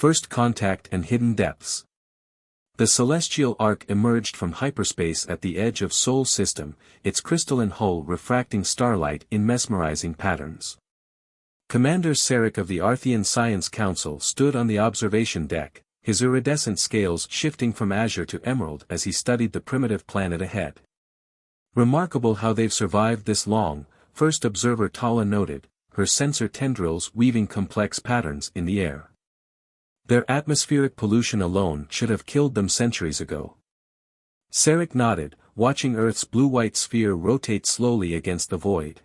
First Contact and Hidden Depths. The celestial arc emerged from hyperspace at the edge of Sol system, its crystalline hull refracting starlight in mesmerizing patterns. Commander Sarek of the Arthean Science Council stood on the observation deck, his iridescent scales shifting from azure to emerald as he studied the primitive planet ahead. Remarkable how they've survived this long, first observer Tala noted, her sensor tendrils weaving complex patterns in the air. Their atmospheric pollution alone should have killed them centuries ago. Sarek nodded, watching Earth's blue-white sphere rotate slowly against the void.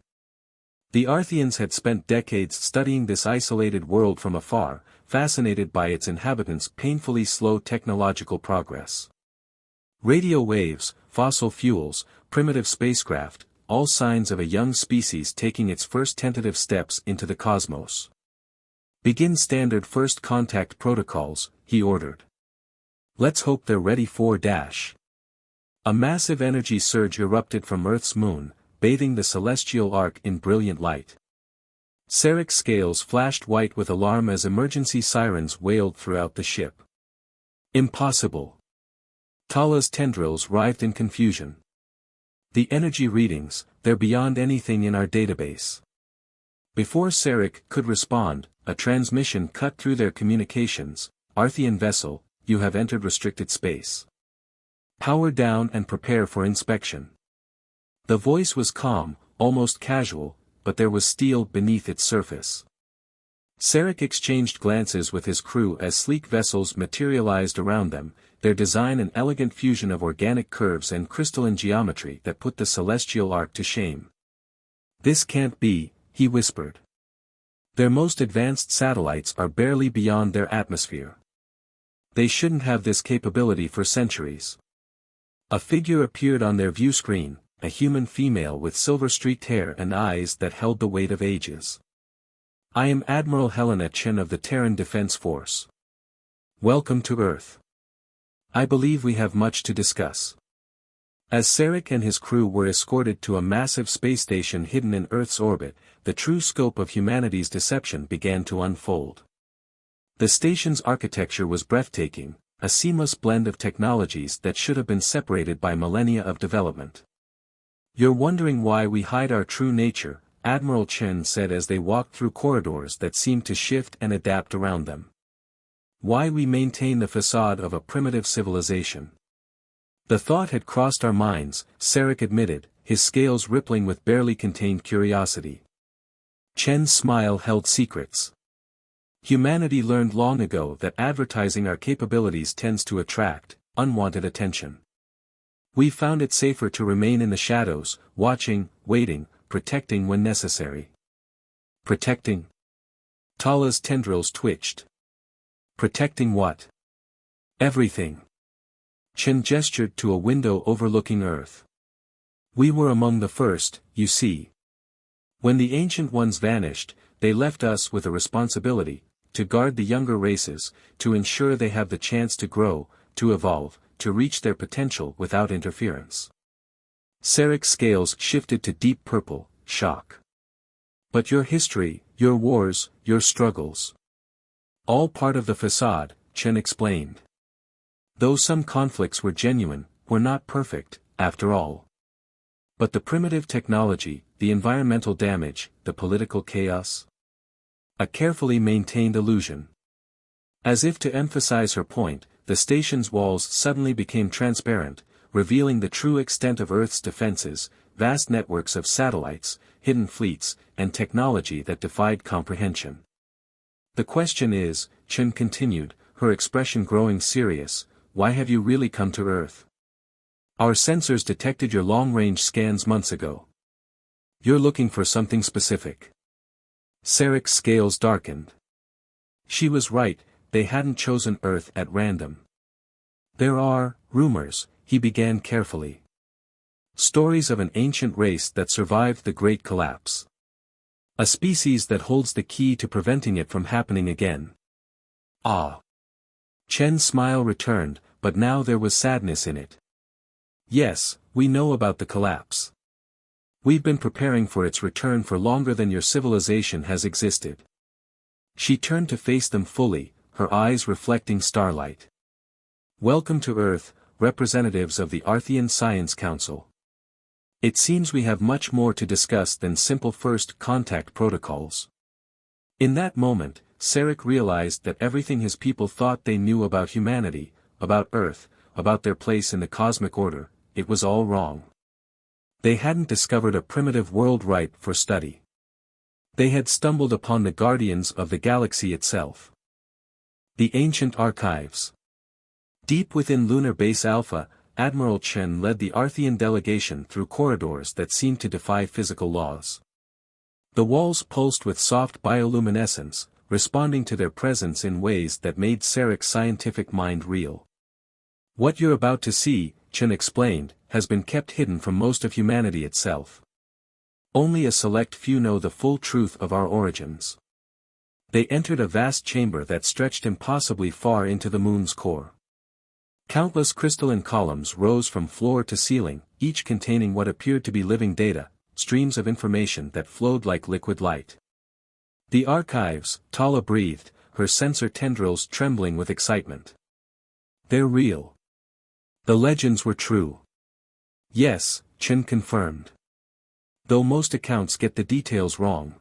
The Artheans had spent decades studying this isolated world from afar, fascinated by its inhabitants' painfully slow technological progress. Radio waves, fossil fuels, primitive spacecraft, all signs of a young species taking its first tentative steps into the cosmos. Begin standard first contact protocols, he ordered. Let's hope they're ready for dash. A massive energy surge erupted from Earth's moon, bathing the celestial arc in brilliant light. Sarek's scales flashed white with alarm as emergency sirens wailed throughout the ship. Impossible. Tala's tendrils writhed in confusion. The energy readings, they're beyond anything in our database. Before Sarek could respond, a transmission cut through their communications. Arthean vessel, you have entered restricted space. Power down and prepare for inspection. The voice was calm, almost casual, but there was steel beneath its surface. Sarek exchanged glances with his crew as sleek vessels materialized around them, their design an elegant fusion of organic curves and crystalline geometry that put the celestial arc to shame. This can't be, he whispered. Their most advanced satellites are barely beyond their atmosphere. They shouldn't have this capability for centuries. A figure appeared on their view screen, a human female with silver-streaked hair and eyes that held the weight of ages. I am Admiral Helena Chen of the Terran Defense Force. Welcome to Earth. I believe we have much to discuss. As Sarek and his crew were escorted to a massive space station hidden in Earth's orbit, the true scope of humanity's deception began to unfold. The station's architecture was breathtaking, a seamless blend of technologies that should have been separated by millennia of development. You're wondering why we hide our true nature, Admiral Chen said as they walked through corridors that seemed to shift and adapt around them. Why we maintain the facade of a primitive civilization. The thought had crossed our minds, Sarek admitted, his scales rippling with barely contained curiosity. Chen's smile held secrets. Humanity learned long ago that advertising our capabilities tends to attract unwanted attention. We found it safer to remain in the shadows, watching, waiting, protecting when necessary. Protecting? Tala's tendrils twitched. Protecting what? Everything. Chen gestured to a window overlooking Earth. We were among the first, you see. When the ancient ones vanished, they left us with a responsibility, to guard the younger races, to ensure they have the chance to grow, to evolve, to reach their potential without interference. Sarek's scales shifted to deep purple, shock. But your history, your wars, your struggles. All part of the facade, Chen explained. Though some conflicts were genuine, were not perfect, after all. But the primitive technology, the environmental damage, the political chaos? A carefully maintained illusion. As if to emphasize her point, the station's walls suddenly became transparent, revealing the true extent of Earth's defenses, vast networks of satellites, hidden fleets, and technology that defied comprehension. The question is, Chen continued, her expression growing serious, why have you really come to Earth? Our sensors detected your long-range scans months ago. You're looking for something specific. Sarek's scales darkened. She was right, they hadn't chosen Earth at random. There are rumors, he began carefully. Stories of an ancient race that survived the Great Collapse. A species that holds the key to preventing it from happening again. Ah. Chen's smile returned, but now there was sadness in it. Yes, we know about the collapse. We've been preparing for its return for longer than your civilization has existed. She turned to face them fully, her eyes reflecting starlight. "Welcome to Earth, representatives of the Arthean Science Council. It seems we have much more to discuss than simple first contact protocols." In that moment, Sarek realized that everything his people thought they knew about humanity, about Earth, about their place in the cosmic order, it was all wrong. They hadn't discovered a primitive world ripe for study. They had stumbled upon the guardians of the galaxy itself. The ancient archives. Deep within Lunar Base Alpha, Admiral Chen led the Arthean delegation through corridors that seemed to defy physical laws. The walls pulsed with soft bioluminescence, responding to their presence in ways that made Sarek's scientific mind reel. "What you're about to see," Chen explained, "has been kept hidden from most of humanity itself. Only a select few know the full truth of our origins." They entered a vast chamber that stretched impossibly far into the moon's core. Countless crystalline columns rose from floor to ceiling, each containing what appeared to be living data, streams of information that flowed like liquid light. "The archives," Tala breathed, her sensor tendrils trembling with excitement. "They're real. The legends were true." "Yes," Chen confirmed. "Though most accounts get the details wrong.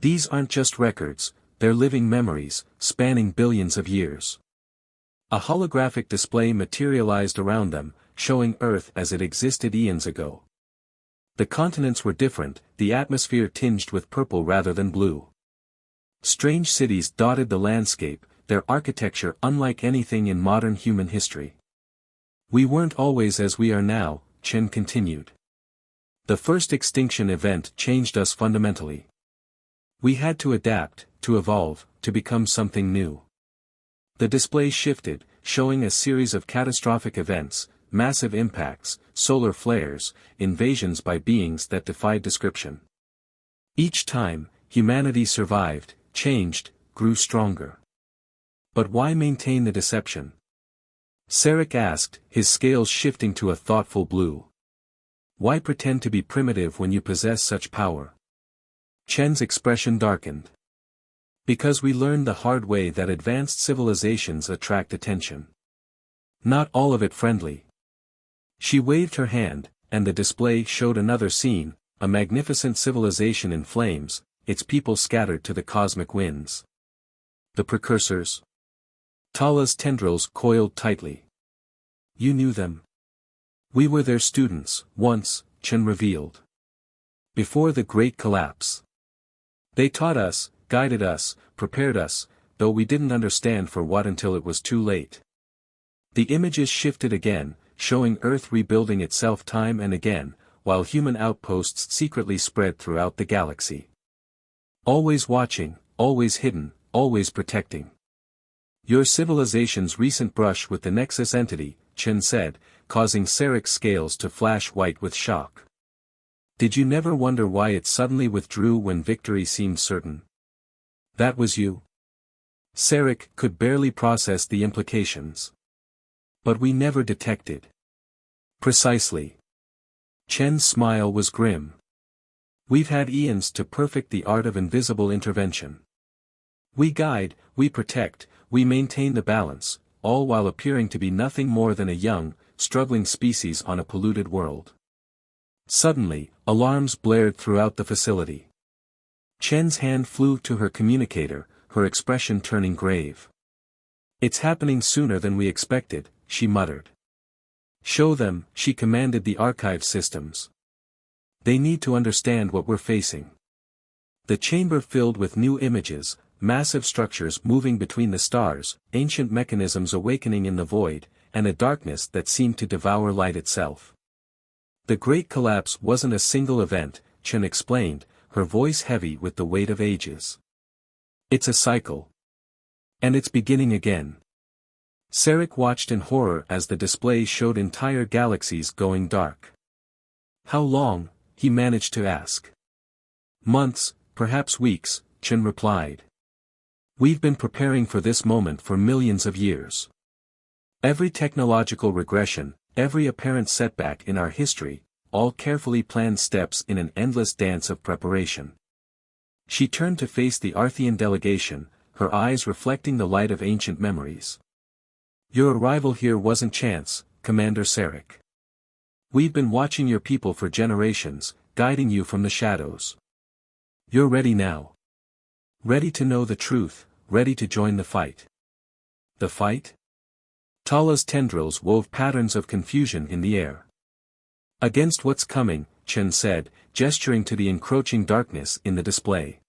These aren't just records, they're living memories, spanning billions of years." A holographic display materialized around them, showing Earth as it existed eons ago. The continents were different, the atmosphere tinged with purple rather than blue. Strange cities dotted the landscape, their architecture unlike anything in modern human history. "We weren't always as we are now," Chen continued. "The first extinction event changed us fundamentally. We had to adapt, to evolve, to become something new." The display shifted, showing a series of catastrophic events, massive impacts, solar flares, invasions by beings that defied description. Each time, humanity survived, changed, grew stronger. "But why maintain the deception?" Sarek asked, his scales shifting to a thoughtful blue. "Why pretend to be primitive when you possess such power?" Chen's expression darkened. "Because we learned the hard way that advanced civilizations attract attention. Not all of it friendly." She waved her hand, and the display showed another scene, a magnificent civilization in flames, its people scattered to the cosmic winds. "The precursors?" Tala's tendrils coiled tightly. "You knew them?" "We were their students, once," Chen revealed. "Before the Great Collapse. They taught us, guided us, prepared us, though we didn't understand for what until it was too late." The images shifted again, showing Earth rebuilding itself time and again, while human outposts secretly spread throughout the galaxy. "Always watching, always hidden, always protecting. Your civilization's recent brush with the Nexus entity," Chen said, causing Sarek's scales to flash white with shock. "Did you never wonder why it suddenly withdrew when victory seemed certain?" "That was you?" Sarek could barely process the implications. "But we never detected." "Precisely." Chen's smile was grim. "We've had eons to perfect the art of invisible intervention. We guide, we protect, we maintain the balance, all while appearing to be nothing more than a young, struggling species on a polluted world." Suddenly, alarms blared throughout the facility. Chen's hand flew to her communicator, her expression turning grave. "It's happening sooner than we expected," she muttered. "Show them," she commanded the archive systems. "They need to understand what we're facing." The chamber filled with new images, massive structures moving between the stars, ancient mechanisms awakening in the void, and a darkness that seemed to devour light itself. "The Great Collapse wasn't a single event," Chen explained, her voice heavy with the weight of ages. "It's a cycle. And it's beginning again." Sarek watched in horror as the display showed entire galaxies going dark. "How long?" he managed to ask. "Months, perhaps weeks," Chen replied. "We've been preparing for this moment for millions of years. Every technological regression, every apparent setback in our history, all carefully planned steps in an endless dance of preparation." She turned to face the Arthean delegation, her eyes reflecting the light of ancient memories. Your arrival here wasn't chance, Commander Sarek. We've been watching your people for generations, guiding you from the shadows. You're ready now. Ready to know the truth, ready to join the fight. The fight? Tala's tendrils wove patterns of confusion in the air. Against what's coming, Chen said, gesturing to the encroaching darkness in the display.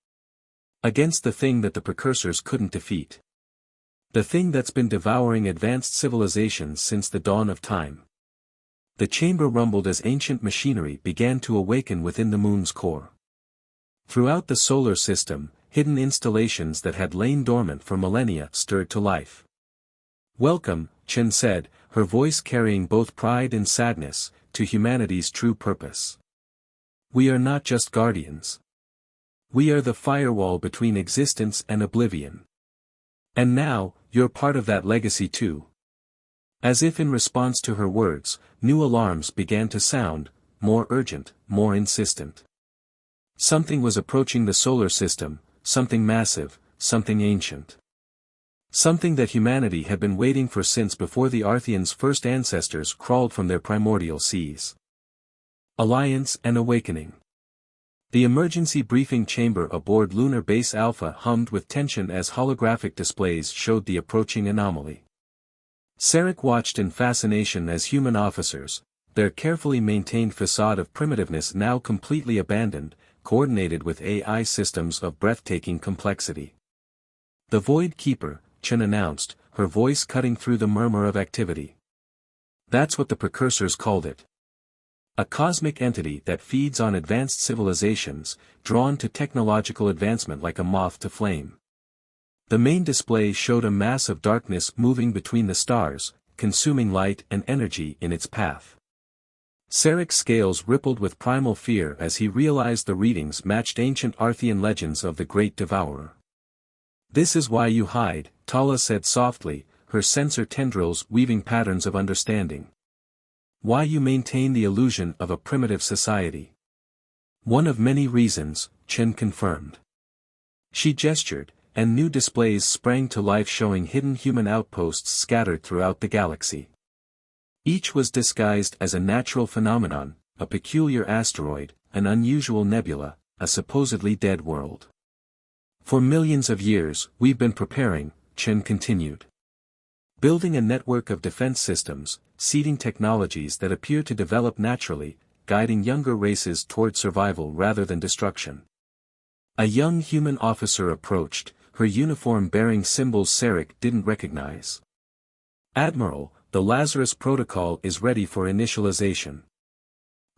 Against the thing that the precursors couldn't defeat. The thing that's been devouring advanced civilizations since the dawn of time. The chamber rumbled as ancient machinery began to awaken within the moon's core. Throughout the solar system, hidden installations that had lain dormant for millennia stirred to life. Welcome, Chen said, her voice carrying both pride and sadness, to humanity's true purpose. We are not just guardians. We are the firewall between existence and oblivion. And now, you're part of that legacy too. As if in response to her words, new alarms began to sound, more urgent, more insistent. Something was approaching the solar system, something massive, something ancient. Something that humanity had been waiting for since before the Artheans' first ancestors crawled from their primordial seas. Alliance and Awakening. The emergency briefing chamber aboard Lunar Base Alpha hummed with tension as holographic displays showed the approaching anomaly. Sarek watched in fascination as human officers, their carefully maintained facade of primitiveness now completely abandoned, coordinated with AI systems of breathtaking complexity. The Void Keeper, Chen announced, her voice cutting through the murmur of activity. That's what the precursors called it. A cosmic entity that feeds on advanced civilizations, drawn to technological advancement like a moth to flame. The main display showed a mass of darkness moving between the stars, consuming light and energy in its path. Sarek's scales rippled with primal fear as he realized the readings matched ancient Arthean legends of the Great Devourer. This is why you hide, Tala said softly, her sensor tendrils weaving patterns of understanding. Why you maintain the illusion of a primitive society. One of many reasons, Chen confirmed. She gestured, and new displays sprang to life showing hidden human outposts scattered throughout the galaxy. Each was disguised as a natural phenomenon, a peculiar asteroid, an unusual nebula, a supposedly dead world. For millions of years, we've been preparing, Chen continued. Building a network of defense systems, seeding technologies that appear to develop naturally, guiding younger races toward survival rather than destruction. A young human officer approached, her uniform bearing symbols Sarek didn't recognize. Admiral, the Lazarus Protocol is ready for initialization.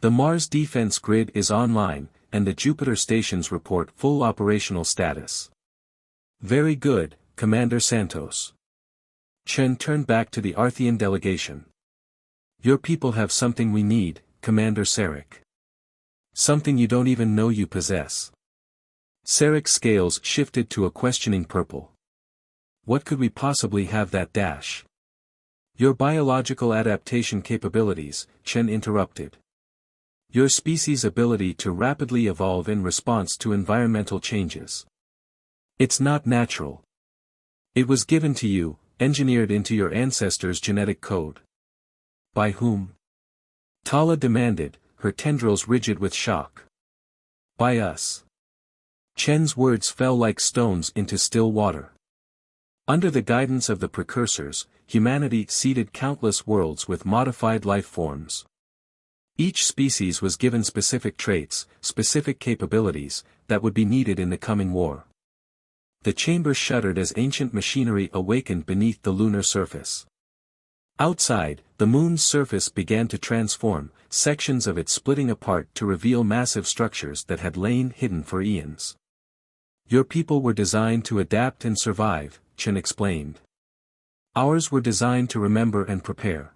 The Mars defense grid is online, and the Jupiter stations report full operational status. Very good, Commander Santos. Chen turned back to the Arthean delegation. Your people have something we need, Commander Sarek. Something you don't even know you possess. Sarek's scales shifted to a questioning purple. What could we possibly have that dash? Your biological adaptation capabilities, Chen interrupted. Your species' ability to rapidly evolve in response to environmental changes. It's not natural. It was given to you, engineered into your ancestors' genetic code. By whom? Tala demanded, her tendrils rigid with shock. By us. Chen's words fell like stones into still water. Under the guidance of the precursors, humanity seeded countless worlds with modified life forms. Each species was given specific traits, specific capabilities, that would be needed in the coming war. The chamber shuddered as ancient machinery awakened beneath the lunar surface. Outside, the moon's surface began to transform, sections of it splitting apart to reveal massive structures that had lain hidden for eons. Your people were designed to adapt and survive, Chen explained. Ours were designed to remember and prepare.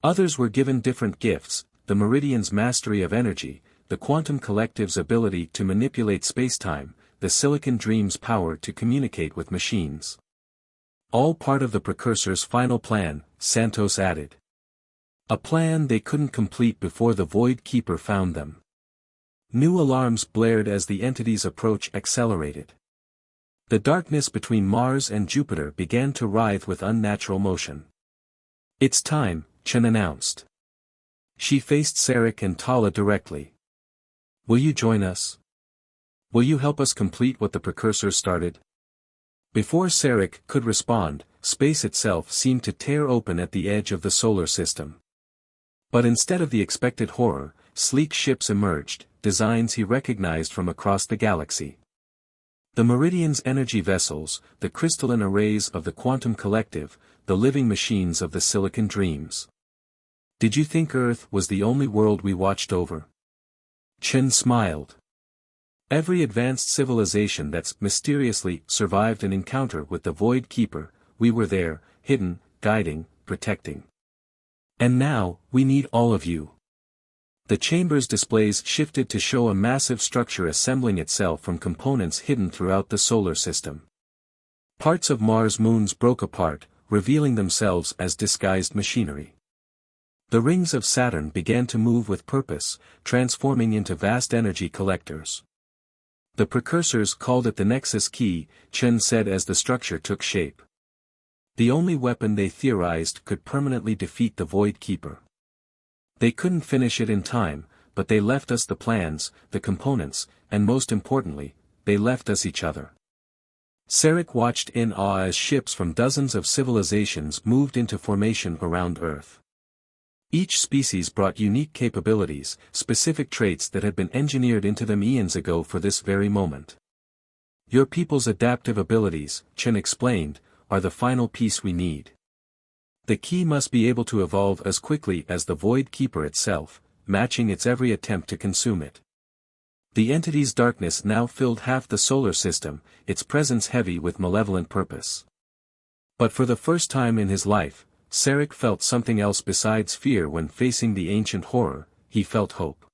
Others were given different gifts, the Meridian's mastery of energy, the Quantum Collective's ability to manipulate spacetime, the Silicon Dream's power to communicate with machines. All part of the precursor's final plan, Santos added. A plan they couldn't complete before the Void Keeper found them. New alarms blared as the entity's approach accelerated. The darkness between Mars and Jupiter began to writhe with unnatural motion. "It's time," Chen announced. She faced Sarek and Tala directly. "Will you join us? Will you help us complete what the precursors started?" Before Sarek could respond, space itself seemed to tear open at the edge of the solar system. But instead of the expected horror, sleek ships emerged, designs he recognized from across the galaxy. The Meridian's energy vessels, the crystalline arrays of the Quantum Collective, the living machines of the Silicon Dreams. "Did you think Earth was the only world we watched over?" Chen smiled. "Every advanced civilization that's mysteriously survived an encounter with the Void Keeper, we were there, hidden, guiding, protecting. And now, we need all of you." The chamber's displays shifted to show a massive structure assembling itself from components hidden throughout the solar system. Parts of Mars' moons broke apart, revealing themselves as disguised machinery. The rings of Saturn began to move with purpose, transforming into vast energy collectors. "The precursors called it the Nexus Key," Chen said as the structure took shape. "The only weapon they theorized could permanently defeat the Void Keeper. They couldn't finish it in time, but they left us the plans, the components, and most importantly, they left us each other." Sarek watched in awe as ships from dozens of civilizations moved into formation around Earth. Each species brought unique capabilities, specific traits that had been engineered into them eons ago for this very moment. "Your people's adaptive abilities," Chen explained, "are the final piece we need. The key must be able to evolve as quickly as the Void Keeper itself, matching its every attempt to consume it." The entity's darkness now filled half the solar system, its presence heavy with malevolent purpose. But for the first time in his life, Sarek felt something else besides fear when facing the ancient horror. He felt hope.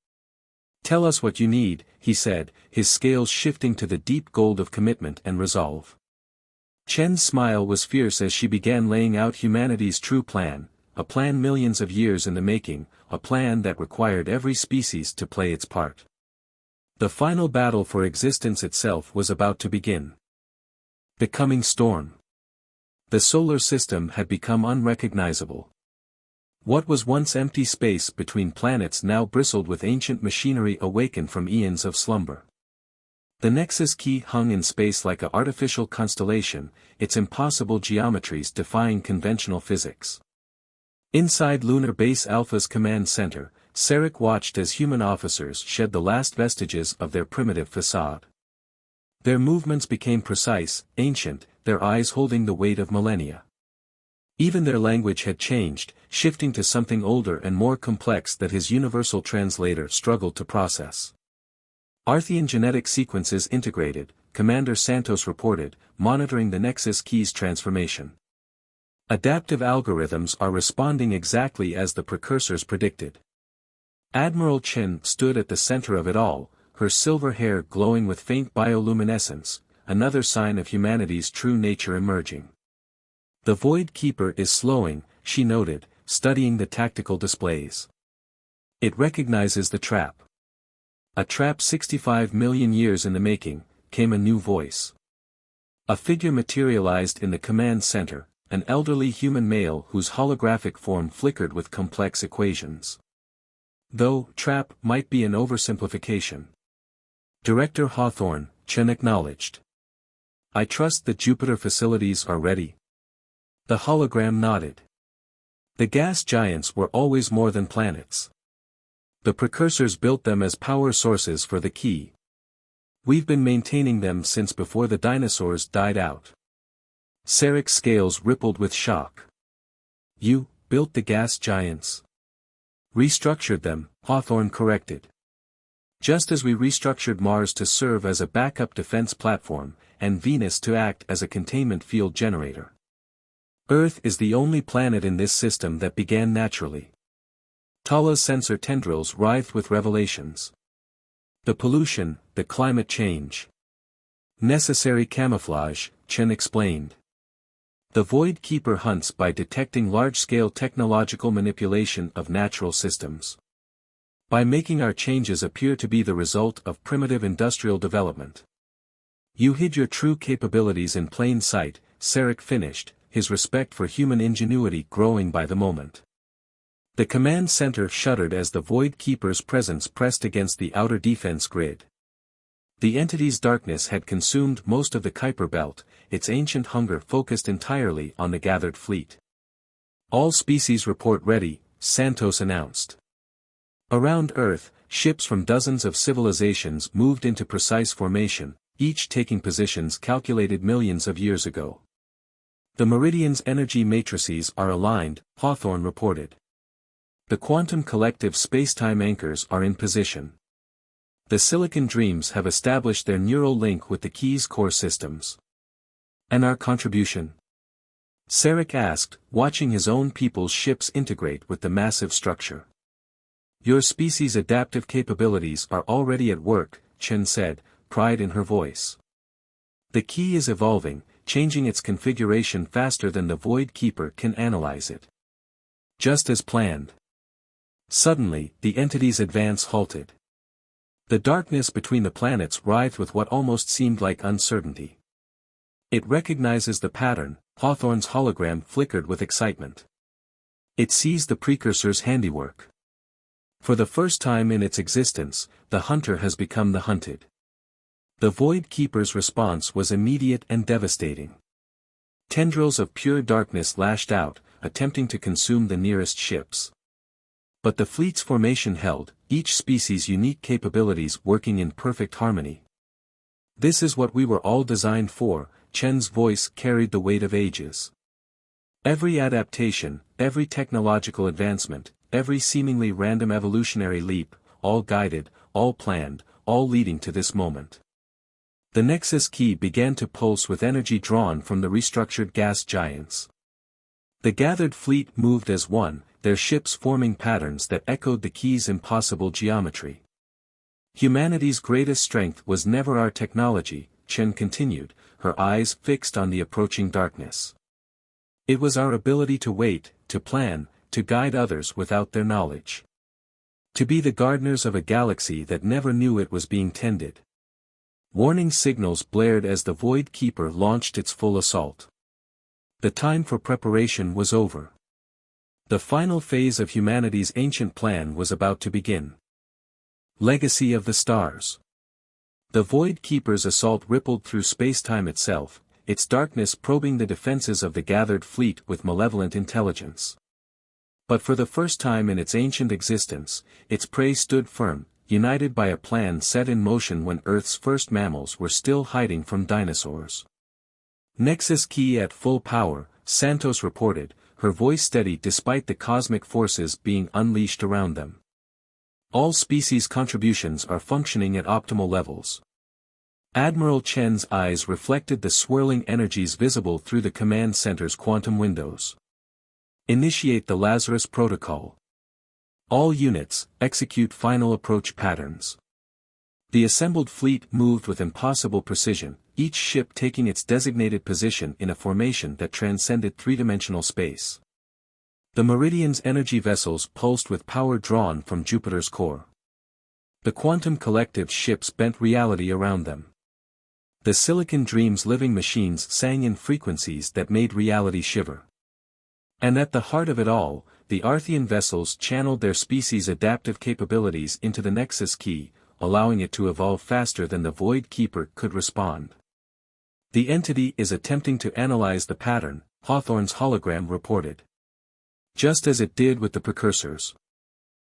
"Tell us what you need," he said, his scales shifting to the deep gold of commitment and resolve. Chen's smile was fierce as she began laying out humanity's true plan, a plan millions of years in the making, a plan that required every species to play its part. The final battle for existence itself was about to begin. The coming storm. The solar system had become unrecognizable. What was once empty space between planets now bristled with ancient machinery awakened from eons of slumber. The Nexus Key hung in space like an artificial constellation, its impossible geometries defying conventional physics. Inside Lunar Base Alpha's command center, Sarek watched as human officers shed the last vestiges of their primitive facade. Their movements became precise, ancient, their eyes holding the weight of millennia. Even their language had changed, shifting to something older and more complex that his universal translator struggled to process. "Arthean genetic sequences integrated," Commander Santos reported, monitoring the Nexus Key's transformation. "Adaptive algorithms are responding exactly as the precursors predicted." Admiral Chen stood at the center of it all, her silver hair glowing with faint bioluminescence, another sign of humanity's true nature emerging. "The Void Keeper is slowing," she noted, studying the tactical displays. "It recognizes the trap." "A trap 65 million years in the making," came a new voice. A figure materialized in the command center, an elderly human male whose holographic form flickered with complex equations. Though trap might be an oversimplification. "Director Hawthorne," Chen acknowledged. "I trust the Jupiter facilities are ready." The hologram nodded. "The gas giants were always more than planets. The precursors built them as power sources for the key. We've been maintaining them since before the dinosaurs died out." Sarek's scales rippled with shock. "You built the gas giants?" "Restructured them," Hawthorne corrected. "Just as we restructured Mars to serve as a backup defense platform, and Venus to act as a containment field generator. Earth is the only planet in this system that began naturally." Tala's sensor tendrils writhed with revelations. "The pollution, the climate change. Necessary camouflage," Chen explained. "The Void Keeper hunts by detecting large-scale technological manipulation of natural systems. By making our changes appear to be the result of primitive industrial development. You hid your true capabilities in plain sight, Sarek finished, his respect for human ingenuity growing by the moment. The command center shuddered as the Void Keeper's presence pressed against the outer defense grid. The entity's darkness had consumed most of the Kuiper belt, its ancient hunger focused entirely on the gathered fleet. All species report ready, Santos announced. Around Earth, ships from dozens of civilizations moved into precise formation, each taking positions calculated millions of years ago. The Meridian's energy matrices are aligned, Hawthorne reported. The quantum collective spacetime anchors are in position. The Silicon Dreams have established their neural link with the Key's core systems. And our contribution? Sarek asked, watching his own people's ships integrate with the massive structure. Your species' adaptive capabilities are already at work, Chen said, pride in her voice. The Key is evolving, changing its configuration faster than the Void Keeper can analyze it. Just as planned. Suddenly, the entity's advance halted. The darkness between the planets writhed with what almost seemed like uncertainty. It recognizes the pattern, Hawthorne's hologram flickered with excitement. It sees the precursor's handiwork. For the first time in its existence, the hunter has become the hunted. The Void Keeper's response was immediate and devastating. Tendrils of pure darkness lashed out, attempting to consume the nearest ships. But the fleet's formation held, each species' unique capabilities working in perfect harmony. This is what we were all designed for, Chen's voice carried the weight of ages. Every adaptation, every technological advancement, every seemingly random evolutionary leap, all guided, all planned, all leading to this moment. The Nexus Key began to pulse with energy drawn from the restructured gas giants. The gathered fleet moved as one, their ships forming patterns that echoed the Key's impossible geometry. Humanity's greatest strength was never our technology, Chen continued, her eyes fixed on the approaching darkness. It was our ability to wait, to plan, to guide others without their knowledge. To be the gardeners of a galaxy that never knew it was being tended. Warning signals blared as the Void Keeper launched its full assault. The time for preparation was over. The final phase of humanity's ancient plan was about to begin. Legacy of the Stars. The Void Keeper's assault rippled through space-time itself, its darkness probing the defenses of the gathered fleet with malevolent intelligence. But for the first time in its ancient existence, its prey stood firm, united by a plan set in motion when Earth's first mammals were still hiding from dinosaurs. Nexus Key at full power, Santos reported, her voice steady despite the cosmic forces being unleashed around them. All species contributions are functioning at optimal levels. Admiral Chen's eyes reflected the swirling energies visible through the command center's quantum windows. Initiate the Lazarus Protocol. All units, execute final approach patterns. The assembled fleet moved with impossible precision, each ship taking its designated position in a formation that transcended three-dimensional space. The Meridian's energy vessels pulsed with power drawn from Jupiter's core. The quantum collective's ships bent reality around them. The Silicon Dream's living machines sang in frequencies that made reality shiver. And at the heart of it all, the Arthean vessels channeled their species' adaptive capabilities into the Nexus Key, allowing it to evolve faster than the Void Keeper could respond. The entity is attempting to analyze the pattern, Hawthorne's hologram reported. Just as it did with the precursors.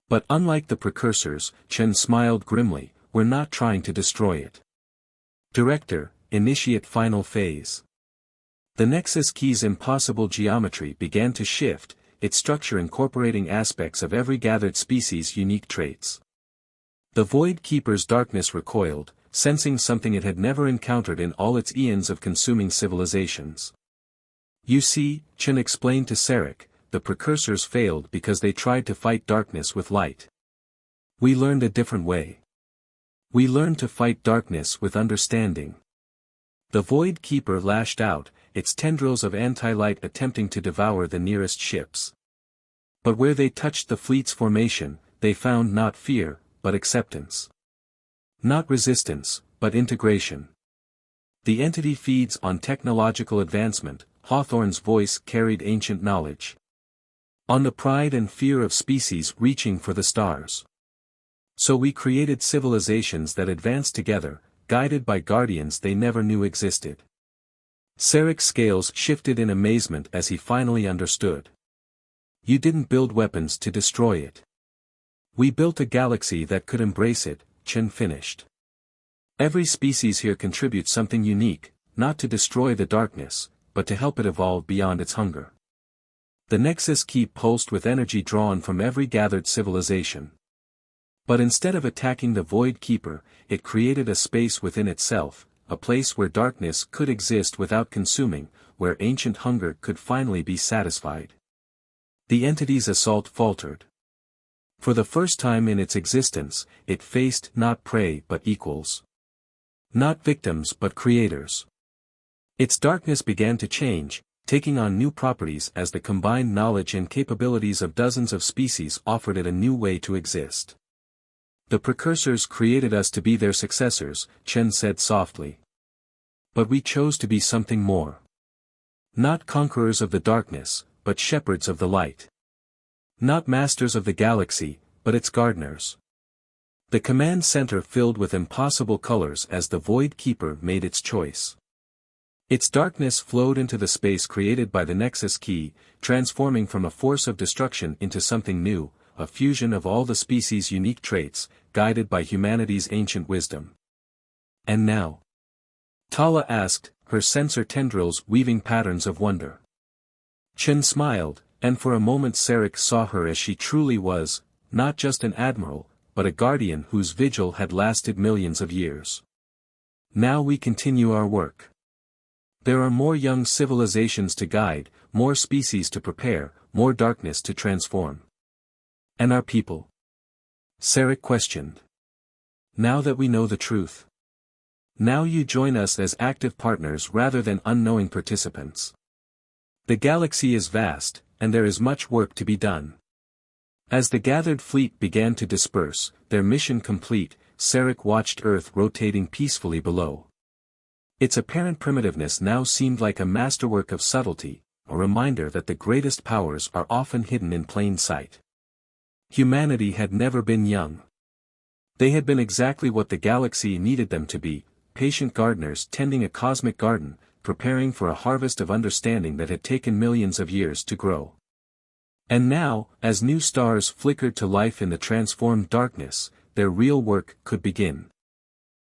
But unlike the precursors, Chen smiled grimly, we're not trying to destroy it. Director, initiate final phase. The Nexus Key's impossible geometry began to shift, its structure incorporating aspects of every gathered species' unique traits. The Void Keeper's darkness recoiled, sensing something it had never encountered in all its eons of consuming civilizations. You see, Chen explained to Sarek, the precursors failed because they tried to fight darkness with light. We learned a different way. We learned to fight darkness with understanding. The Void Keeper lashed out, its tendrils of anti-light attempting to devour the nearest ships. But where they touched the fleet's formation, they found not fear, but acceptance. Not resistance, but integration. The entity feeds on technological advancement, Hawthorne's voice carried ancient knowledge. On the pride and fear of species reaching for the stars. So we created civilizations that advanced together, guided by guardians they never knew existed. Sarek's scales shifted in amazement as he finally understood. You didn't build weapons to destroy it. We built a galaxy that could embrace it, Chen finished. Every species here contributes something unique, not to destroy the darkness, but to help it evolve beyond its hunger. The Nexus Key pulsed with energy drawn from every gathered civilization. But instead of attacking the Void Keeper, it created a space within itself, a place where darkness could exist without consuming, where ancient hunger could finally be satisfied. The entity's assault faltered. For the first time in its existence, it faced not prey but equals. Not victims but creators. Its darkness began to change, taking on new properties as the combined knowledge and capabilities of dozens of species offered it a new way to exist. The precursors created us to be their successors, Chen said softly. But we chose to be something more. Not conquerors of the darkness, but shepherds of the light. Not masters of the galaxy, but its gardeners. The command center filled with impossible colors as the Void Keeper made its choice. Its darkness flowed into the space created by the Nexus Key, transforming from a force of destruction into something new, a fusion of all the species' unique traits, guided by humanity's ancient wisdom. And now? Tala asked, her sensor tendrils weaving patterns of wonder. Chen smiled, and for a moment Sarek saw her as she truly was, not just an admiral, but a guardian whose vigil had lasted millions of years. Now we continue our work. There are more young civilizations to guide, more species to prepare, more darkness to transform. And our people? Sarek questioned. Now that we know the truth. Now you join us as active partners rather than unknowing participants. The galaxy is vast, and there is much work to be done. As the gathered fleet began to disperse, their mission complete, Sarek watched Earth rotating peacefully below. Its apparent primitiveness now seemed like a masterwork of subtlety, a reminder that the greatest powers are often hidden in plain sight. Humanity had never been young. They had been exactly what the galaxy needed them to be, patient gardeners tending a cosmic garden, preparing for a harvest of understanding that had taken millions of years to grow. And now, as new stars flickered to life in the transformed darkness, their real work could begin.